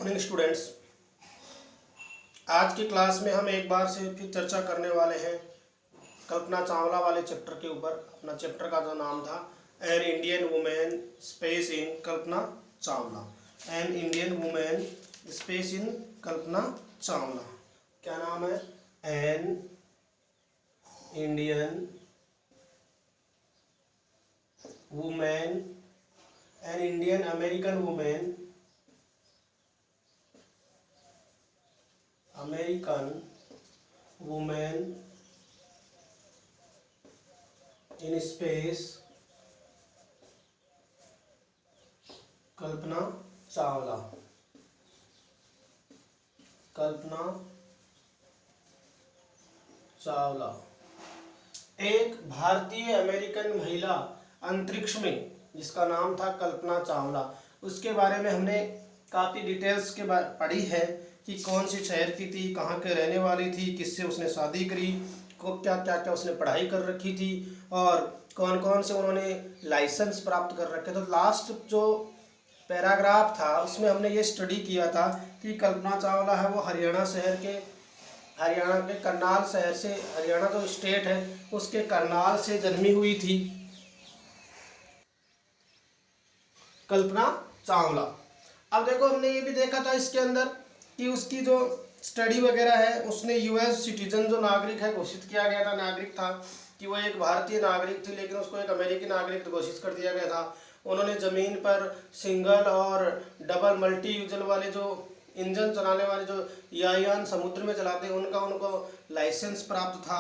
Morning students. आज की class में हम एक बार से फिर चर्चा करने वाले हैं कल्पना चावला वाले चैप्टर के ऊपर। अपना चैप्टर का जो नाम था an Indian women space in Kalpana Chawla. An Indian women space in Kalpana Chawla. क्या नाम है? An Indian women, an Indian American women, American women in space Kalpana Chawla. Kalpana Chawla एक भारतीय अमेरिकन महिला अंतरिक्ष में, जिसका नाम था कल्पना चावला। उसके बारे में हमने काफ़ी डिटेल्स के पढ़ी है कि कौन सी शहर की थी, कहाँ के रहने वाली थी, किससे उसने शादी करी, को क्या क्या क्या उसने पढ़ाई कर रखी थी और कौन कौन से उन्होंने लाइसेंस प्राप्त कर रखे। तो लास्ट जो पैराग्राफ था उसमें हमने ये स्टडी किया था कि कल्पना चावला है वो हरियाणा के करनाल शहर से, हरियाणा जो स्टेट है उसके करनाल से जन्मी हुई थी कल्पना चावला। अब देखो हमने ये भी देखा था इसके अंदर कि उसकी जो स्टडी वगैरह है उसने यूएस सिटीजन जो नागरिक है घोषित किया गया था, नागरिक था कि वो एक भारतीय नागरिक थी, लेकिन उसको एक अमेरिकी नागरिक घोषित कर दिया गया था। उन्होंने ज़मीन पर सिंगल और डबल मल्टी यूजल वाले जो इंजन चलाने वाले जो यान समुद्र में चलाते हैं उनको लाइसेंस प्राप्त था।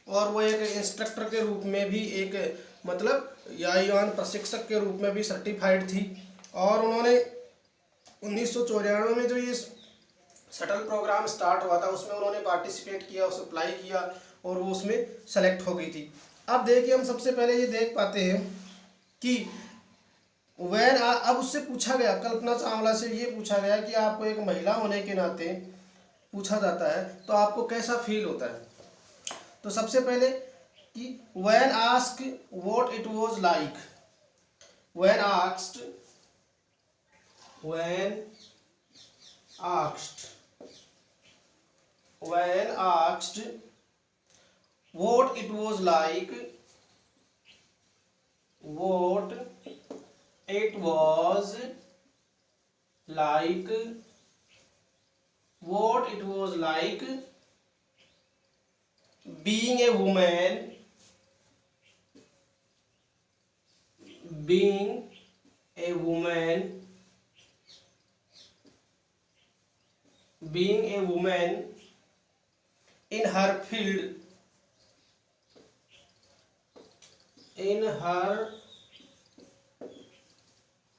और वो एक इंस्ट्रक्टर के रूप में भी, एक मतलब यान प्रशिक्षक के रूप में भी सर्टिफाइड थी। और उन्होंने 1994 में जो ये शटल प्रोग्राम स्टार्ट हुआ था उसमें उन्होंने पार्टिसिपेट किया, उसे अप्लाई किया और वो उसमें सेलेक्ट हो गई थी। अब देखिए हम सबसे पहले ये देख पाते हैं कि अब उससे पूछा गया, कल्पना चावला से ये पूछा गया कि आपको एक महिला होने के नाते पूछा जाता है तो आपको कैसा फील होता है। तो सबसे पहले कि when asked what it was like, when asked what it was like, what it was like, what it was like being a woman, being a woman in her field, in her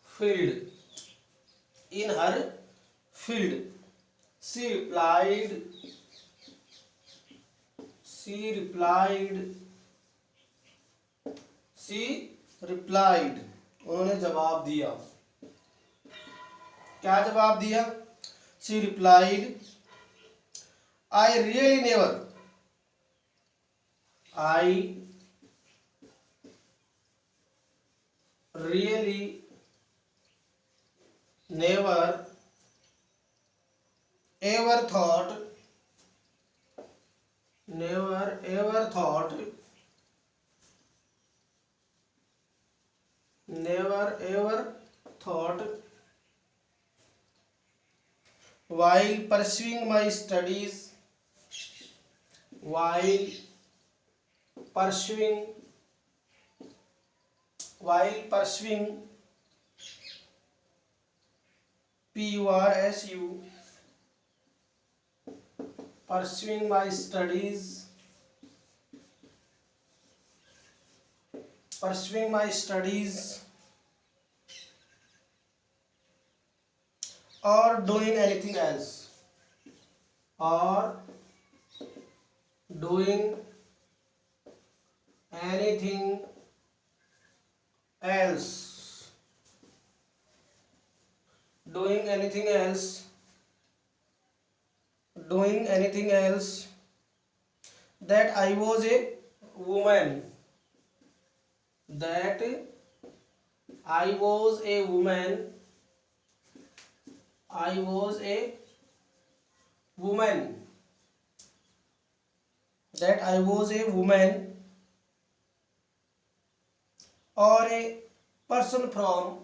field. She replied, उन्होंने जवाब दिया। क्या जवाब दिया? She replied, I really never ever thought while pursuing my studies, pursuing my studies or doing anything else, doing anything else, that I was a woman, I was a women, that I was a women, और a person from,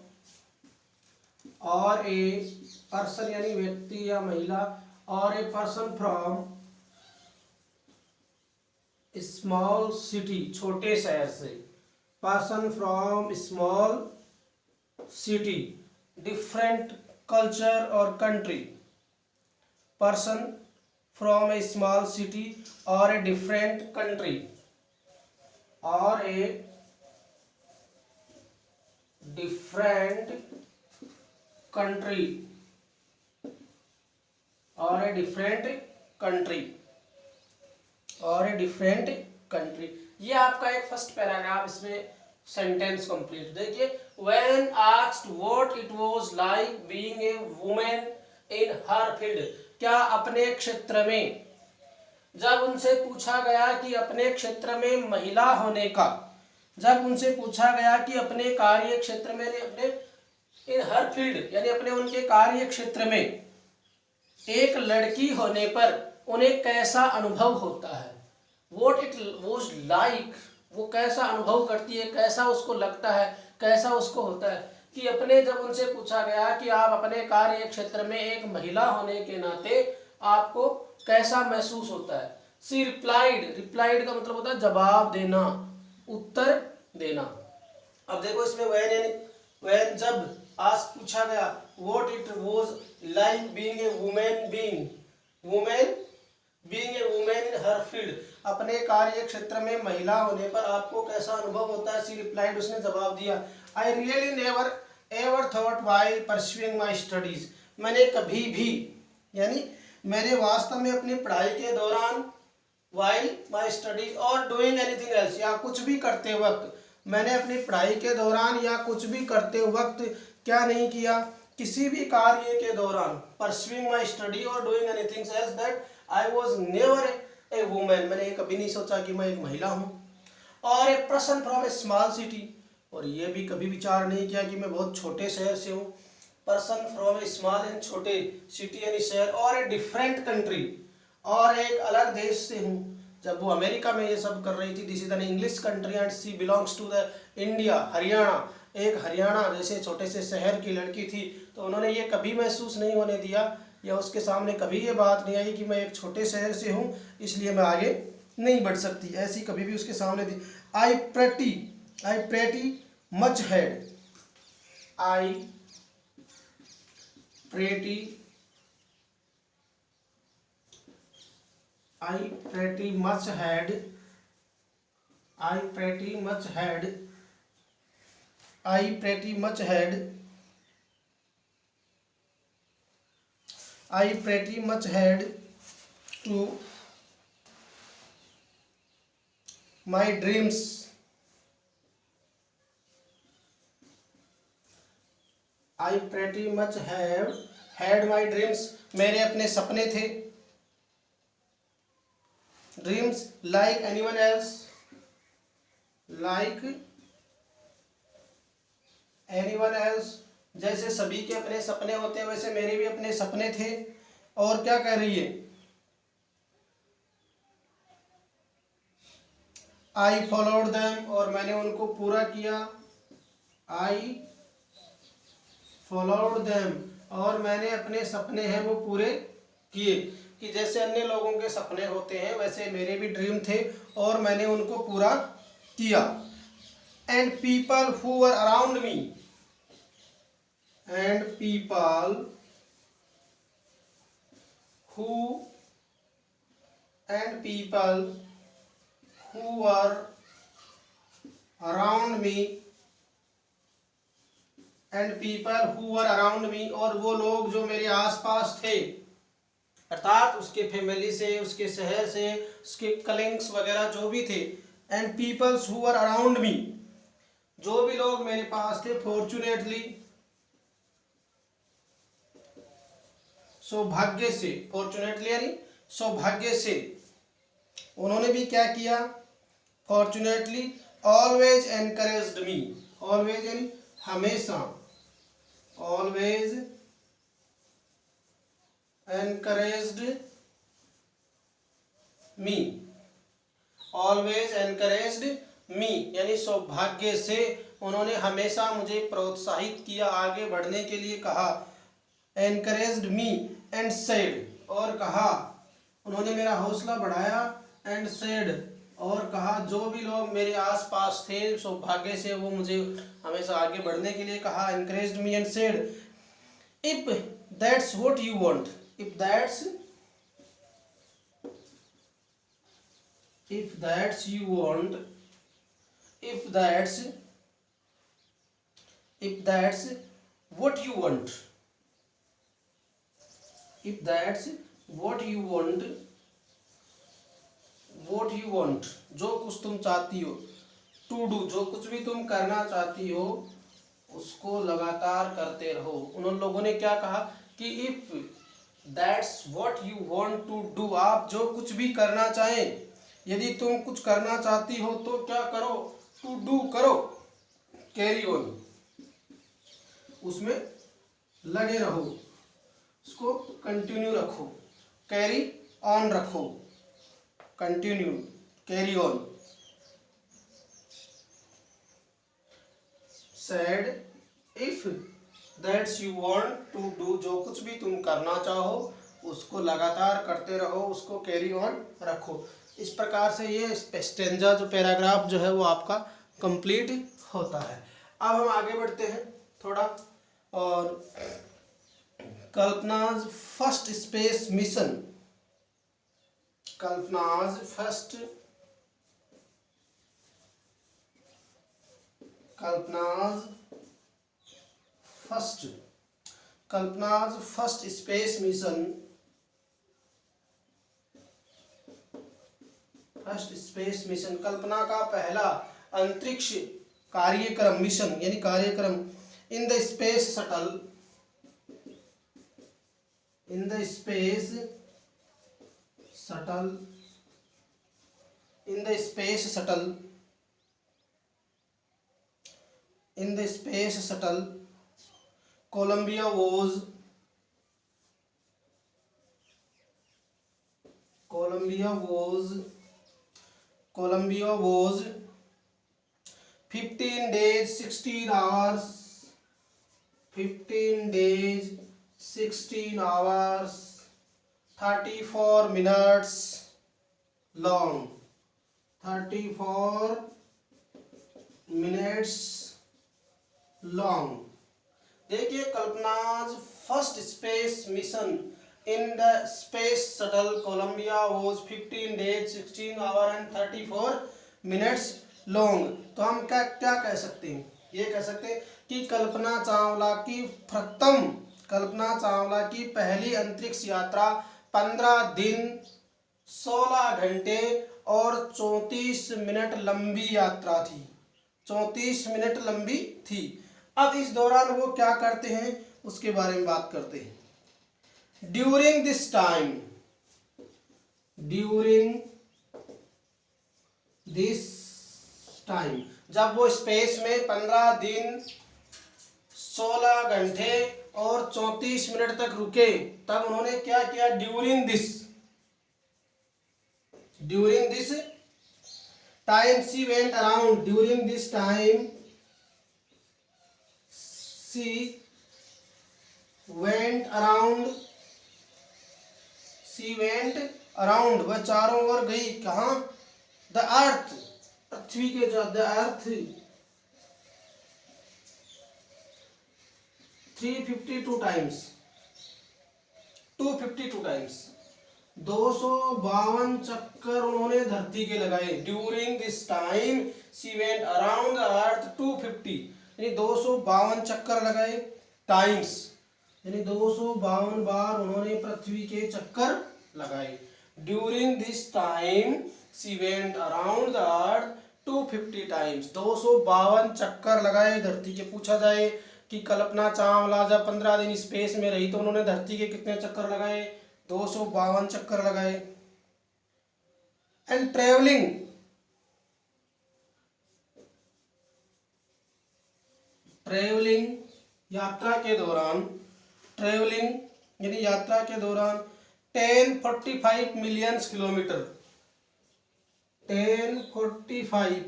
और a person यानी व्यक्ति या महिला, और a person from small city, छोटे शहर से, person from small city, different culture और country, person from a small city और ए डिफरेंट कंट्री, और ए डिफरेंट कंट्री, और ए डिफरेंट कंट्री, और ए डिफरेंट कंट्री। ये आपका एक फर्स्ट पैराग्राफ, इसमें सेंटेंस कंप्लीट देखिए। When asked what it was like being a women in her field, क्या अपने क्षेत्र में, जब उनसे पूछा गया कि अपने क्षेत्र में महिला होने का, जब उनसे पूछा गया कि अपने कार्य क्षेत्र में, अपने इन हर फील्ड यानी अपने उनके कार्य क्षेत्र में एक लड़की होने पर उन्हें कैसा अनुभव होता है, व्हाट इट वाज लाइक, वो कैसा अनुभव करती है, कैसा उसको लगता है, कैसा उसको होता है, कि अपने, जब उनसे पूछा गया कि आप अपने कार्य क्षेत्र में एक महिला होने के नाते आपको कैसा महसूस होता है। सी रिप्लाइड, रिप्लाइड का मतलब होता है जवाब देना, उत्तर देना। अब देखो इसमें वैन जब आज पूछा गया what it was like being a women, being a women in her field, अपने कार्य क्षेत्र में महिला होने पर आपको कैसा अनुभव होता है। सी रिप्लाइड, उसने जवाब दिया, I really never ever thought while pursuing my studies, मैंने कभी भी, यानी मैंने वास्तव में अपनी पढ़ाई के दौरान, व्हाइल माई स्टडीज और डूइंग एनीथिंग एल्स, या कुछ भी करते वक्त, मैंने अपनी पढ़ाई के दौरान या कुछ भी करते वक्त क्या नहीं किया, किसी भी कार्य के दौरान, परस्यूइंग माई स्टडी और doing anything else, that I was never a women, मैंने कभी नहीं सोचा कि मैं एक महिला हूँ, और a person from a small city, और ये भी कभी विचार नहीं किया कि मैं बहुत छोटे शहर से हूँ, person from a small and छोटे सिटी यानी शहर, और ए डिफरेंट कंट्री, और एक अलग देश से हूँ। जब वो अमेरिका में ये सब कर रही थी, this is an English country and she belongs to the India, Haryana, एक हरियाणा जैसे छोटे से शहर की लड़की थी, तो उन्होंने ये कभी महसूस नहीं होने दिया, या उसके सामने कभी ये बात नहीं आई कि मैं एक छोटे शहर से हूँ इसलिए मैं आगे नहीं बढ़ सकती, ऐसी कभी भी उसके सामने थी। I pretty much had, I pretty much had, I pretty much had to my dreams, I pretty much have had my dreams, मेरे अपने सपने थे, ड्रीम्स लाइक एनीवन एल्स, जैसे सभी के अपने सपने होते हैं वैसे मेरे भी अपने सपने थे। और क्या कह रही है, आई फॉलोड देम, और मैंने उनको पूरा किया, आई फॉलोड देम, और मैंने अपने सपने हैं वो पूरे किए, कि जैसे अन्य लोगों के सपने होते हैं वैसे मेरे भी ड्रीम थे और मैंने उनको पूरा किया। And people who were around me, and people who were around मी, और वो लोग जो मेरे आसपास थे, अर्थात उसके फैमिली से, उसके शहर से, उसके कलिंग्स वगैरह जो भी थे। And peoples who were around me, जो भी लोग मेरे पास थे, फॉर्चुनेटली, सौभाग्य से, फॉर्चुनेटली यानी सौभाग्य से, उन्होंने भी क्या किया, फॉर्चुनेटली, ऑलवेज एनकरेज्ड मी, ऑलवेज यानी हमेशा, always encouraged me, always encouraged me, यानी सौभाग्य से उन्होंने हमेशा मुझे प्रोत्साहित किया, आगे बढ़ने के लिए कहा। encouraged me and said, और कहा, उन्होंने मेरा हौसला बढ़ाया। and said, और कहा, जो भी लोग मेरे आसपास थे सौभाग्य से वो मुझे हमेशा आगे बढ़ने के लिए कहा। encouraged me and said, if that's what you want, if that's you want, if that's what you want, if that's what you want, जो कुछ तुम चाहती हो, टू डू, जो कुछ भी तुम करना चाहती हो उसको लगातार करते रहो। उन लोगों ने क्या कहा कि if that's what you want to do, आप जो कुछ भी करना चाहें, यदि तुम कुछ करना चाहती हो तो क्या करो, टू डू करो, कैरी ऑन, उसमें लगे रहो, उसको कंटिन्यू रखो, कैरी ऑन रखो, continue, carry on. said if that's you want to do, जो कुछ भी तुम करना चाहो उसको लगातार करते रहो, उसको कैरी ऑन रखो। इस प्रकार से ये स्टेंजा जो पैराग्राफ जो है वो आपका कंप्लीट होता है। अब हम आगे बढ़ते हैं थोड़ा, और Kalpana's first space mission, Kalpana's first space mission, Kalpana का पहला अंतरिक्ष कार्यक्रम, मिशन यानी कार्यक्रम, in the space shuttle, Columbia was 15 days 16 hours 34 minutes long, 34 minutes long। देखिए, Kalpana's first space mission in the space shuttle Columbia was 15 days 16 hours and 34 minutes long। तो हम क्या कह सकते हैं, ये कह सकते हैं कि कल्पना चावला की पहली अंतरिक्ष यात्रा 15 दिन 16 घंटे और 34 मिनट लंबी यात्रा थी, 34 मिनट लंबी थी। अब इस दौरान वो क्या करते हैं उसके बारे में बात करते हैं। ड्यूरिंग दिस टाइम, जब वो स्पेस में 15 दिन 16 घंटे और 34 मिनट तक रुके, तब उन्होंने क्या किया, during this time she went around, during this time she went around, वह चारों ओर गई, कहाँ, द अर्थ, पृथ्वी के, जो द अर्थ 252 टाइम्स 252 चक्कर उन्होंने धरती के लगाए। During this time she went around the earth 250, यानी 252 चक्कर लगाए, टाइम्स यानी 252 बार उन्होंने पृथ्वी के चक्कर लगाए। During this time she went around the earth 250 times, 252 चक्कर लगाए धरती के। पूछा जाए कि कल्पना चावला जब 15 दिन स्पेस में रही तो उन्होंने धरती के कितने चक्कर लगाए, 252 चक्कर लगाए। एंड ट्रेवलिंग यात्रा के दौरान, यानी यात्रा के दौरान 1045 million kilometre, 1045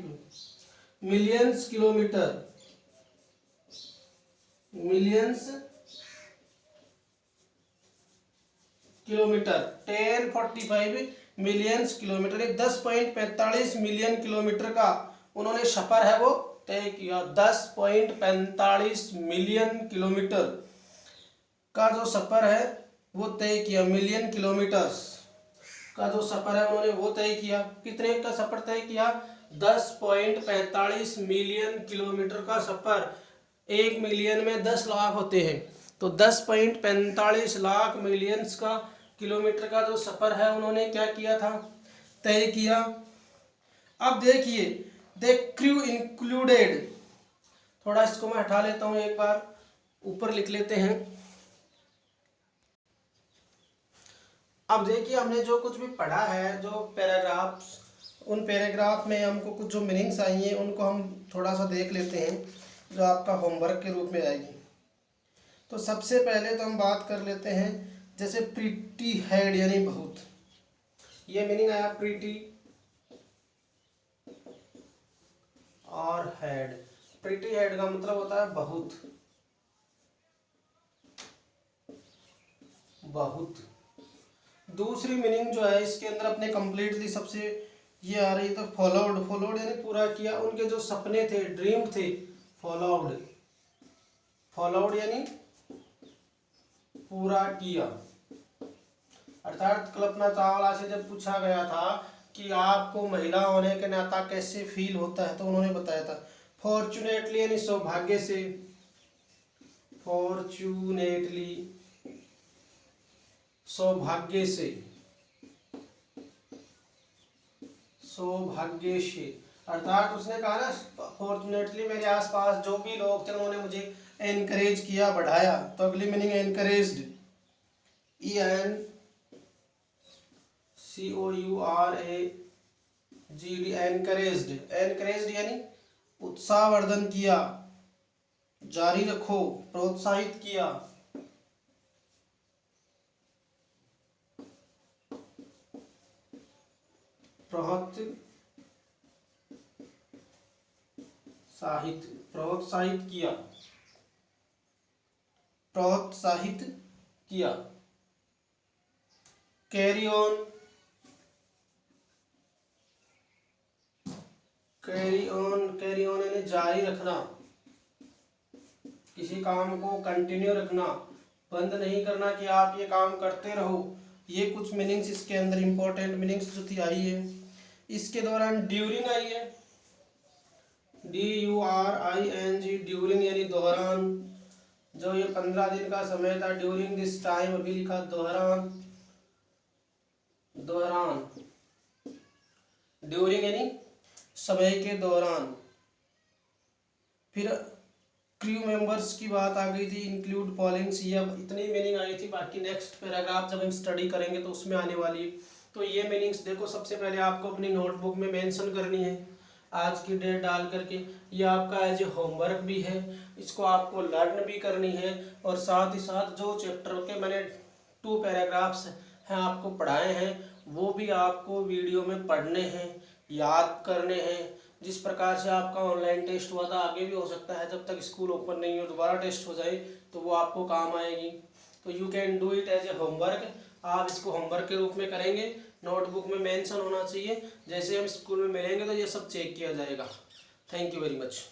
millions kilometre, millions kilometre, 1045 millions kilometre, 10.45 million kilometre का उन्होंने सफर है वो तय किया। 10.45 मिलियन किलोमीटर का जो सफर है वो तय किया, मिलियन किलोमीटर्स का जो सफर है उन्होंने वो तय किया। कितने का सफर तय किया? 10.45 मिलियन किलोमीटर का सफर। 1 मिलियन में 10 लाख होते हैं, तो 10.45 लाख मिलियंस का किलोमीटर का जो सफर है उन्होंने क्या किया था? तय किया। अब देखिए, द क्रू इंक्लूडेड, थोड़ा इसको मैं हटा लेता हूं, एक बार ऊपर लिख लेते हैं। अब देखिए, हमने जो कुछ भी पढ़ा है, जो पैराग्राफ्स, उन पैराग्राफ में हमको कुछ जो मीनिंग्स आई हैं उनको हम थोड़ा सा देख लेते हैं, जो आपका होमवर्क के रूप में आएगी। तो सबसे पहले तो हम बात कर लेते हैं, जैसे प्रीटी हेड यानी बहुत, ये मीनिंग आया प्रीटी और हेड। प्रीटी हेड का मतलब होता है बहुत, बहुत। दूसरी मीनिंग जो है इसके अंदर अपने कंप्लीटली सबसे ये आ रही, तो फॉलोड, फॉलोड यानी पूरा किया, उनके जो सपने थे, ड्रीम थे, फॉलोड, फॉलोड यानी पूरा किया। अर्थात कल्पना चावला से जब पूछा गया था कि आपको महिला होने के नाता कैसे फील होता है, तो उन्होंने बताया था फॉर्चुनेटली यानी सौभाग्य से, फॉर्चुनेटली सौभाग्य से, सौभाग्य से। अर्थात उसने कहा ना, फॉर्चुनेटली मेरे आसपास जो भी लोग थे उन्होंने मुझे एनकरेज किया, बढ़ाया, तो अगली meaning encouraged, ENCOURAGED, encouraged, encouraged यानी उत्साहवर्धन किया, जारी रखो, प्रोत्साहित किया। प्रोत्साहित, प्रोत्साहित किया, प्रोत्साहित किया। Carry on, carry on, carry on यानी जारी रखना, किसी काम को कंटिन्यू रखना, बंद नहीं करना कि आप ये काम करते रहो। ये कुछ मीनिंग्स इसके अंदर इंपॉर्टेंट मीनिंग्स जो थी आई है। इसके दौरान ड्यूरिंग आई है, DURING, ड्यूरिंग यानी दौरान, जो ये 15 दिन का समय था, ड्यूरिंग दिस टाइम, अभी लिखा दौरान, दौरान, ड्यूरिंग यानी समय के दौरान। फिर क्रू मेंबर्स की बात आ गई थी, इंक्लूड पॉलिंग्स, ये अब इतनी मीनिंग आई थी, बाकी नेक्स्ट पैराग्राफ जब हम स्टडी करेंगे तो उसमें आने वाली है। तो ये मीनिंग्स देखो, सबसे पहले आपको अपनी नोटबुक में मेंशन करनी है, आज की डेट डाल करके। ये आपका एज ए होमवर्क भी है, इसको आपको लर्न भी करनी है, और साथ ही साथ जो चैप्टर के मैंने 2 पैराग्राफ्स हैं आपको पढ़ाए हैं, वो भी आपको वीडियो में पढ़ने हैं, याद करने हैं। जिस प्रकार से आपका ऑनलाइन टेस्ट हुआ था, आगे भी हो सकता है, जब तक स्कूल ओपन नहीं हो दोबारा टेस्ट हो जाए तो वो आपको काम आएगी। तो you can do it as a homework, आप इसको होमवर्क के रूप में करेंगे, नोटबुक में मेंशन होना चाहिए, जैसे हम स्कूल में मिलेंगे तो ये सब चेक किया जाएगा। Thank you very much.